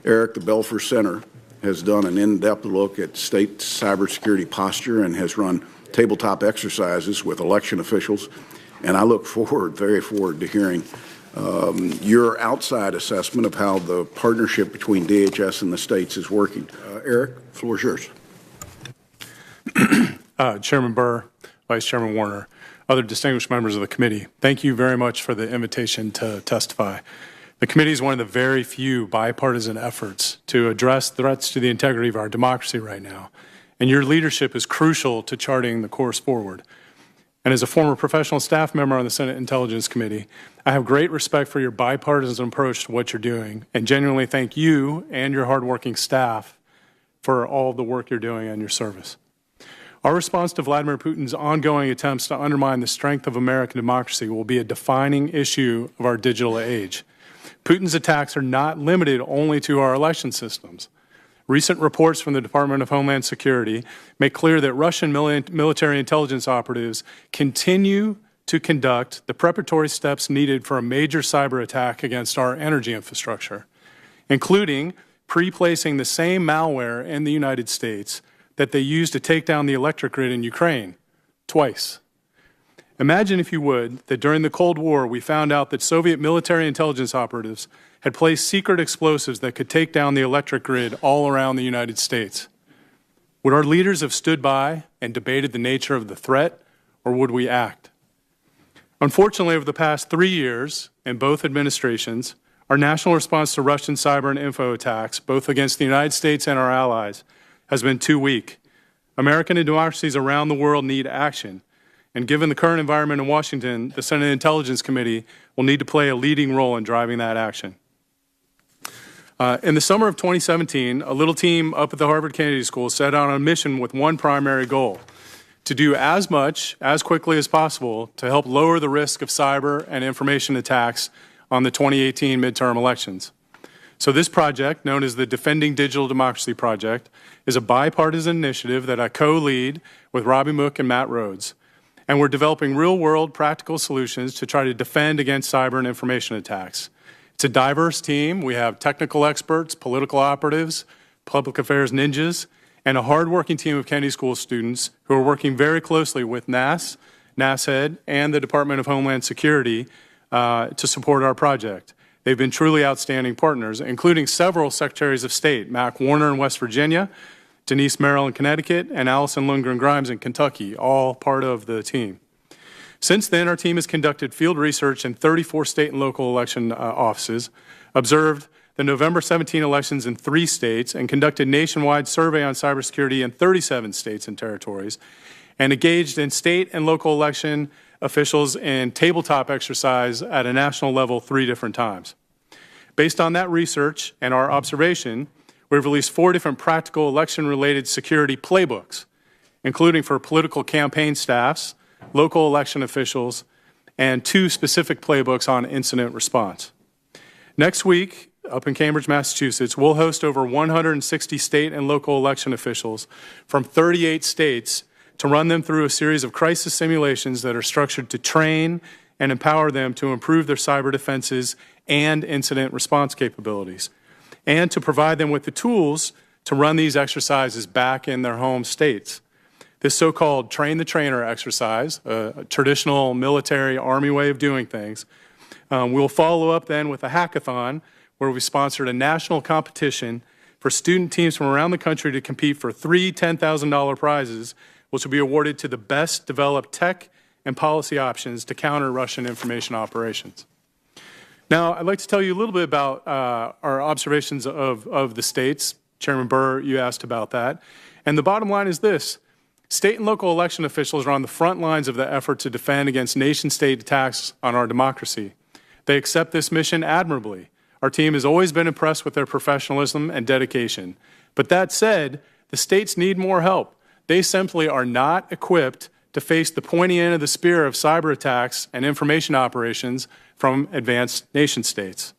Eric, the Belfer Center has done an in-depth look at state cybersecurity posture and has run tabletop exercises with election officials. And I look forward, very forward, to hearing your outside assessment of how the partnership between DHS and the states is working. Eric, the floor is yours. Chairman Burr, Vice Chairman Warner, other distinguished members of the committee, thank you very much for the invitation to testify. The committee is one of the very few bipartisan efforts to address threats to the integrity of our democracy right now, and your leadership is crucial to charting the course forward. And as a former professional staff member on the Senate Intelligence Committee, I have great respect for your bipartisan approach to what you're doing, and genuinely thank you and your hardworking staff for all the work you're doing and your service. Our response to Vladimir Putin's ongoing attempts to undermine the strength of American democracy will be a defining issue of our digital age. Putin's attacks are not limited only to our election systems. Recent reports from the Department of Homeland Security make clear that Russian military intelligence operatives continue to conduct the preparatory steps needed for a major cyber attack against our energy infrastructure, including pre-placing the same malware in the United States that they used to take down the electric grid in Ukraine twice. Imagine, if you would, that during the Cold War we found out that Soviet military intelligence operatives had placed secret explosives that could take down the electric grid all around the United States. Would our leaders have stood by and debated the nature of the threat, or would we act? Unfortunately, over the past 3 years, in both administrations, our national response to Russian cyber and info attacks, both against the United States and our allies, has been too weak. American democracies around the world need action. And given the current environment in Washington, the Senate Intelligence Committee will need to play a leading role in driving that action. In the summer of 2017, a little team up at the Harvard Kennedy School set out on a mission with one primary goal: to do as much, as quickly as possible, to help lower the risk of cyber and information attacks on the 2018 midterm elections. So this project, known as the Defending Digital Democracy Project, is a bipartisan initiative that I co-lead with Robbie Mook and Matt Rhodes. And we're developing real-world practical solutions to try to defend against cyber and information attacks. It's a diverse team. We have technical experts, political operatives, public affairs ninjas, and a hardworking team of Kennedy School students who are working very closely with NASHED, and the Department of Homeland Security to support our project. They've been truly outstanding partners, including several secretaries of state: Mac Warner in West Virginia, Denise Merrill in Connecticut, and Allison Lundgren Grimes in Kentucky, all part of the team. Since then, our team has conducted field research in 34 state and local election offices, observed the November 17 elections in 3 states, and conducted nationwide survey on cybersecurity in 37 states and territories, and engaged in state and local election officials in tabletop exercise at a national level 3 different times. Based on that research and our observation, we've released 4 different practical election-related security playbooks, including for political campaign staffs, local election officials, and 2 specific playbooks on incident response. Next week, up in Cambridge, Massachusetts, we'll host over 160 state and local election officials from 38 states to run them through a series of crisis simulations that are structured to train and empower them to improve their cyber defenses and incident response capabilities, and to provide them with the tools to run these exercises back in their home states. This so-called train the trainer exercise, a traditional military Army way of doing things, we'll follow up then with a hackathon where we sponsored a national competition for student teams from around the country to compete for 3 $10,000 prizes, which will be awarded to the best developed tech and policy options to counter Russian information operations. Now, I'd like to tell you a little bit about our observations of the states. Chairman Burr, you asked about that. And the bottom line is this: state and local election officials are on the front lines of the effort to defend against nation-state attacks on our democracy. They accept this mission admirably. Our team has always been impressed with their professionalism and dedication. But that said, the states need more help. They simply are not equipped to face the pointy end of the spear of cyber attacks and information operations from advanced nation states.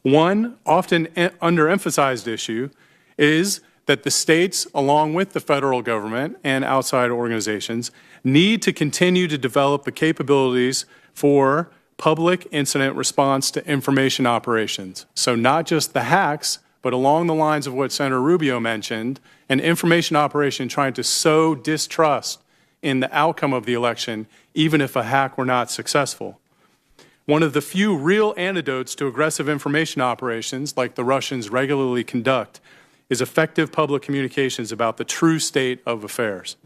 One often underemphasized issue is that the states, along with the federal government and outside organizations, need to continue to develop the capabilities for public incident response to information operations. So not just the hacks, but along the lines of what Senator Rubio mentioned, an information operation trying to sow distrust in the outcome of the election, even if a hack were not successful. One of the few real antidotes to aggressive information operations, like the Russians regularly conduct, is effective public communications about the true state of affairs.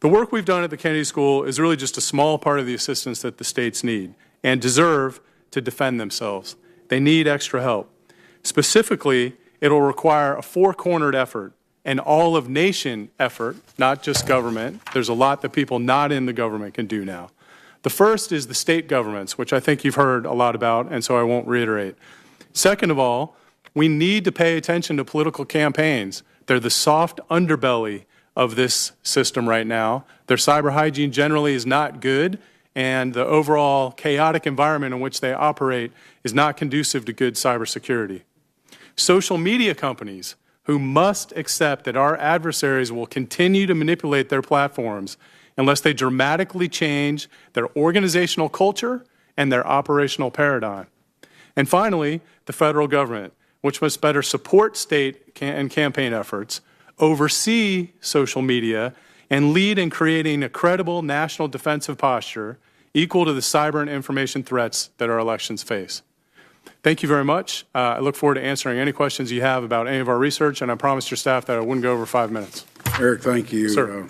The work we've done at the Kennedy School is really just a small part of the assistance that the states need and deserve to defend themselves. They need extra help. Specifically, it'll require a four-cornered effort, an all-of-nation effort, not just government. There's a lot that people not in the government can do now. The first is the state governments, which I think you've heard a lot about, and so I won't reiterate. Second of all, we need to pay attention to political campaigns. They're the soft underbelly of this system right now. Their cyber hygiene generally is not good, and the overall chaotic environment in which they operate is not conducive to good cybersecurity. Social media companies who must accept that our adversaries will continue to manipulate their platforms unless they dramatically change their organizational culture and their operational paradigm. And finally, the federal government, which must better support state and campaign efforts, oversee social media, and lead in creating a credible national defensive posture equal to the cyber and information threats that our elections face. Thank you very much. I look forward to answering any questions you have about any of our research, and I promised your staff that I wouldn't go over 5 minutes. Eric, thank you. Sir.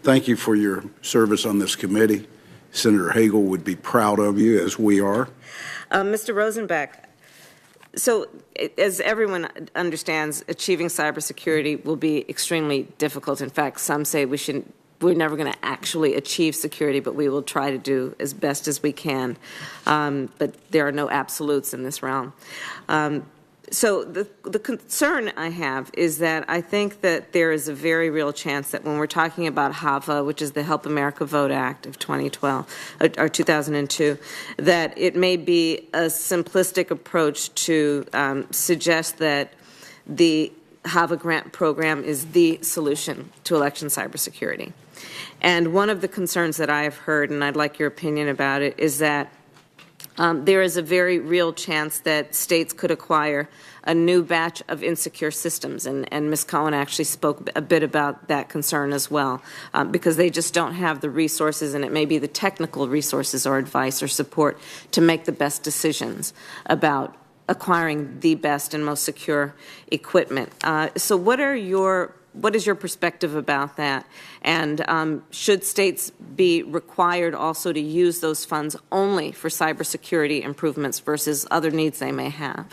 Thank you for your service on this committee. Senator Hagel would be proud of you, as we are. Mr. Rosenbach, so as everyone understands, achieving cybersecurity will be extremely difficult. In fact, some say we're never going to actually achieve security, but we will try to do as best as we can. But there are no absolutes in this realm. So the concern I have is that I think that there is a very real chance that when we're talking about HAVA, which is the Help America Vote Act of 2012 or 2002, that it may be a simplistic approach to suggest that the HAVA grant program is the solution to election cybersecurity. And one of the concerns that I have heard, and I'd like your opinion about it, is that there is a very real chance that states could acquire a new batch of insecure systems, and Ms. Cohen actually spoke a bit about that concern as well, because they just don't have the resources, and it may be the technical resources or advice or support to make the best decisions about acquiring the best and most secure equipment. So what is your perspective about that? And should states be required also to use those funds only for cybersecurity improvements versus other needs they may have?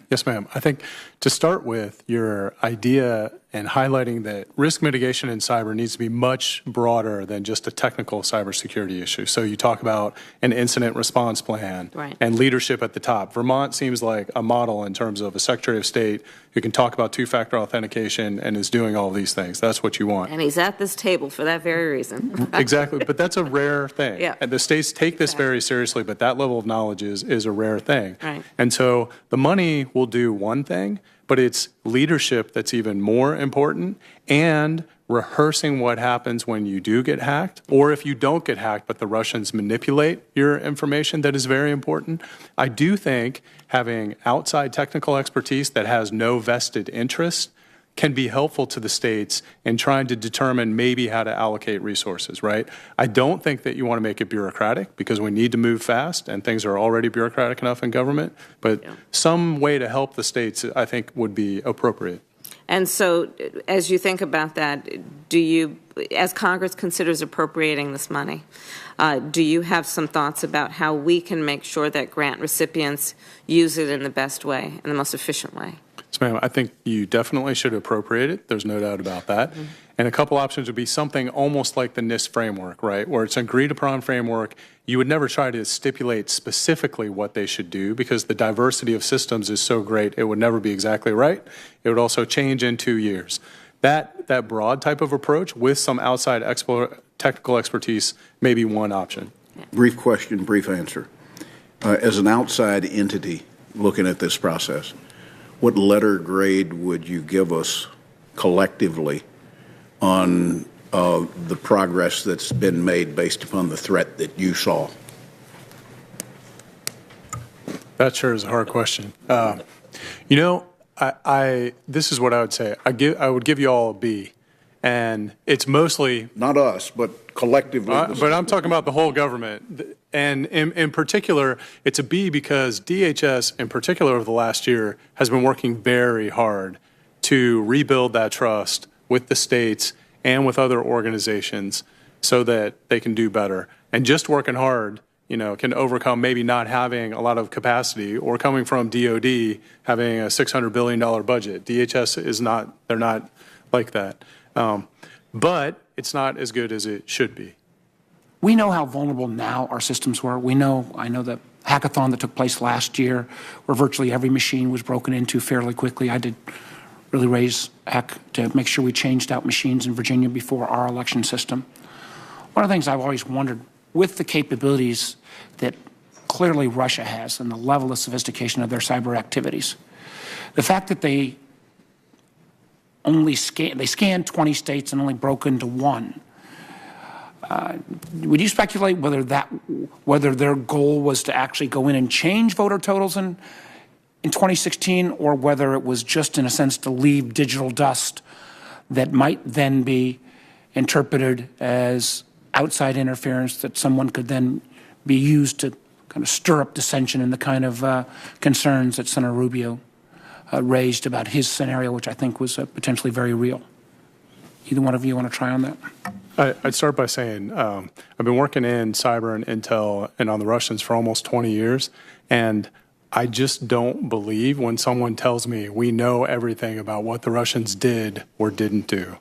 Yes, ma'am. I think to start with, your idea and highlighting that risk mitigation in cyber needs to be much broader than just a technical cybersecurity issue. So you talk about an incident response plan and leadership at the top. Vermont seems like a model in terms of a Secretary of State who can talk about two-factor authentication and is doing all these things. That's what you want. And he's at this table for that very reason. Exactly, but that's a rare thing. Yeah. And the states take this very seriously, but that level of knowledge is a rare thing. Right. And so the money will do one thing, but it's leadership that's even more important, and rehearsing what happens when you do get hacked, or if you don't get hacked but the Russians manipulate your information, that is very important. I do think having outside technical expertise that has no vested interest can be helpful to the states in trying to determine maybe how to allocate resources, right? I don't think that you want to make it bureaucratic, because we need to move fast and things are already bureaucratic enough in government, but some way to help the states, I think, would be appropriate. And so as you think about that, do you, as Congress considers appropriating this money, do you have some thoughts about how we can make sure that grant recipients use it in the best way, in the most efficient way? Yes, ma'am. I think you definitely should appropriate it. There's no doubt about that. Mm-hmm. And a couple options would be something almost like the NIST framework, right, where it's an agreed-upon framework. You would never try to stipulate specifically what they should do, because the diversity of systems is so great, it would never be exactly right. It would also change in 2 years. That broad type of approach with some outside technical expertise may be one option. Brief question, brief answer. As an outside entity looking at this process, what letter grade would you give us collectively on the progress that's been made based upon the threat that you saw? That sure is a hard question. This is what I would say. I would give you all a B, and it's mostly. Not us, but collectively. But I'm talking about the whole government, and in particular, it's a B because DHS, in particular, over the last year, has been working very hard to rebuild that trust with the states and with other organizations, so that they can do better. And just working hard, can overcome maybe not having a lot of capacity, or coming from DOD having a $600 billion budget. DHS is not, they're not like that. But it's not as good as it should be. We know how vulnerable now our systems were. I know the hackathon that took place last year, where virtually every machine was broken into fairly quickly. I did really raise heck to make sure we changed out machines in Virginia before our election system. One of the things I've always wondered, with the capabilities that clearly Russia has and the level of sophistication of their cyber activities, the fact that they scanned 20 states and only broke into one, would you speculate whether their goal was to actually go in and change voter totals in 2016, or whether it was just, in a sense, to leave digital dust that might then be interpreted as outside interference that someone could then be used to kind of stir up dissension and the kind of concerns that Senator Rubio raised about his scenario, which I think was potentially very real? Either one of you want to try on that? I'd start by saying I've been working in cyber and intel and on the Russians for almost 20 years, and I just don't believe when someone tells me we know everything about what the Russians did or didn't do.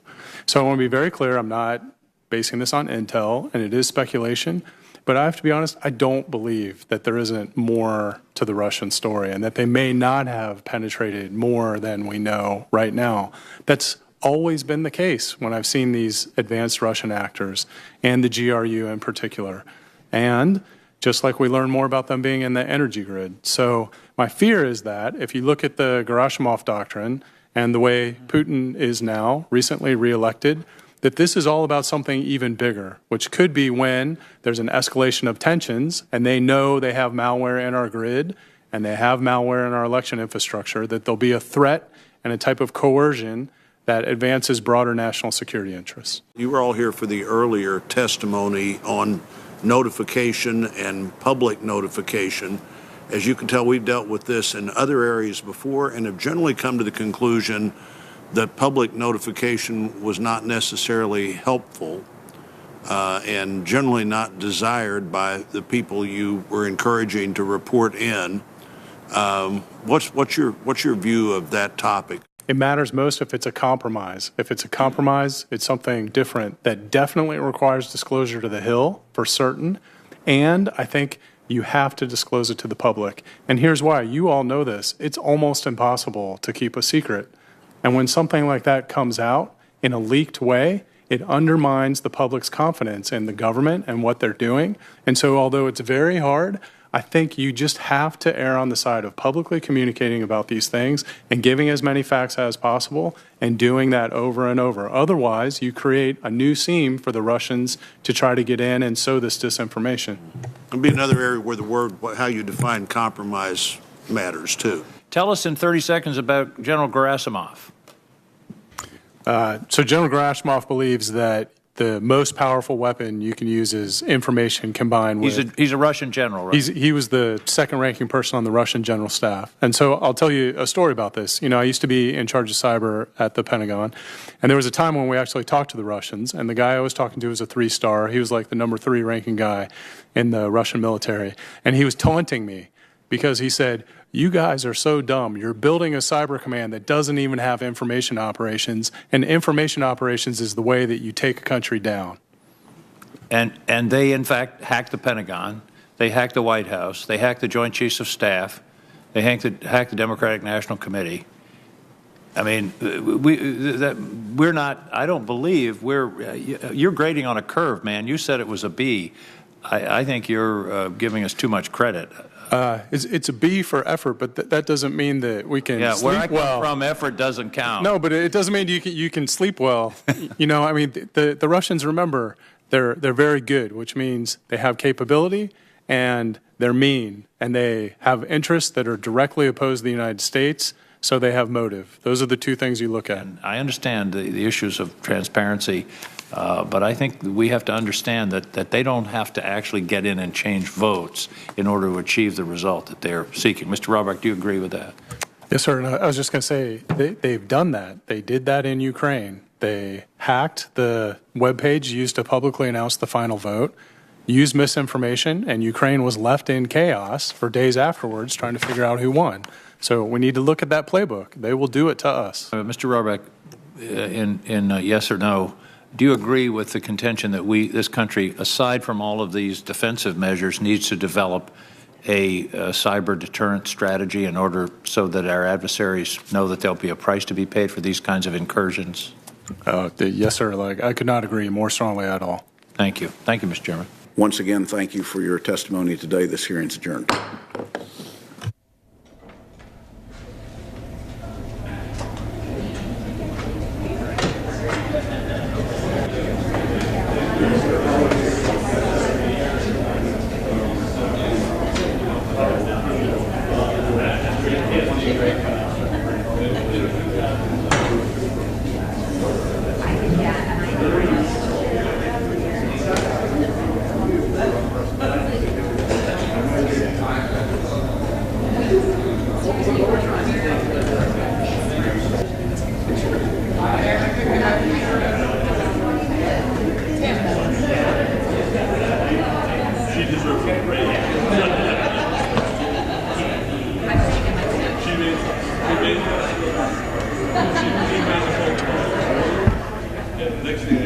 So I want to be very clear, I'm not basing this on intel, and it is speculation, but I have to be honest, I don't believe that there isn't more to the Russian story and that they may not have penetrated more than we know right now. That's always been the case when I've seen these advanced Russian actors, and the GRU in particular. And just like we learn more about them being in the energy grid. So my fear is that if you look at the Gerasimov doctrine and the way Putin is now recently reelected, that this is all about something even bigger, which could be when there's an escalation of tensions and they know they have malware in our grid and they have malware in our election infrastructure, that there'll be a threat and a type of coercion that advances broader national security interests. You were all here for the earlier testimony on notification and public notification. As you can tell, we've dealt with this in other areas before and have generally come to the conclusion that public notification was not necessarily helpful and generally not desired by the people you were encouraging to report in. What's your view of that topic? It matters most if it's a compromise. If it's a compromise, it's something different that definitely requires disclosure to the Hill for certain. And I think you have to disclose it to the public. And here's why. You all know this. It's almost impossible to keep a secret. And when something like that comes out in a leaked way, it undermines the public's confidence in the government and what they're doing. And so although it's very hard, I think you just have to err on the side of publicly communicating about these things and giving as many facts as possible and doing that over and over. Otherwise, you create a new seam for the Russians to try to get in and sow this disinformation. It'll be another area where the word, how you define compromise, matters too. Tell us in 30 seconds about General Gerasimov. So General Gerasimov believes that the most powerful weapon you can use is information combined with... He's a Russian general, right? He was the second-ranking person on the Russian general staff. And so I'll tell you a story about this. I used to be in charge of cyber at the Pentagon, and there was a time when we actually talked to the Russians, and the guy I was talking to was a 3-star. He was like the number 3 ranking guy in the Russian military. And he was taunting me because he said, "You guys are so dumb. You're building a cyber command that doesn't even have information operations, and information operations is the way that you take a country down." And they, in fact, hacked the Pentagon. They hacked the White House. They hacked the Joint Chiefs of Staff. They hacked the Democratic National Committee. I mean, we're not, I don't believe you're grading on a curve, man. You said it was a B. I think you're giving us too much credit. It's a B for effort, but that doesn't mean that we can sleep where I come well. from, effort doesn't count. No, but it doesn't mean you can sleep well. I mean, the Russians, remember, they're very good, which means they have capability and they're mean, and they have interests that are directly opposed to the United States, so they have motive. Those are the two things you look at. And I understand the issues of transparency, but I think we have to understand that they don't have to actually get in and change votes in order to achieve the result that they're seeking. Mr. Rosenbach, do you agree with that? Yes, sir. And I was just going to say, they've done that. They did that in Ukraine. They hacked the webpage used to publicly announce the final vote, used misinformation, and Ukraine was left in chaos for days afterwards trying to figure out who won. So we need to look at that playbook. They will do it to us. Mr. Rosenbach, in yes or no, do you agree with the contention that this country, aside from all of these defensive measures, needs to develop a cyber deterrent strategy in order so that our adversaries know that there'll be a price to be paid for these kinds of incursions? Yes, sir. I could not agree more strongly at all. Thank you. Thank you, Mr. Chairman. Once again, thank you for your testimony today. This hearing's adjourned. Next thing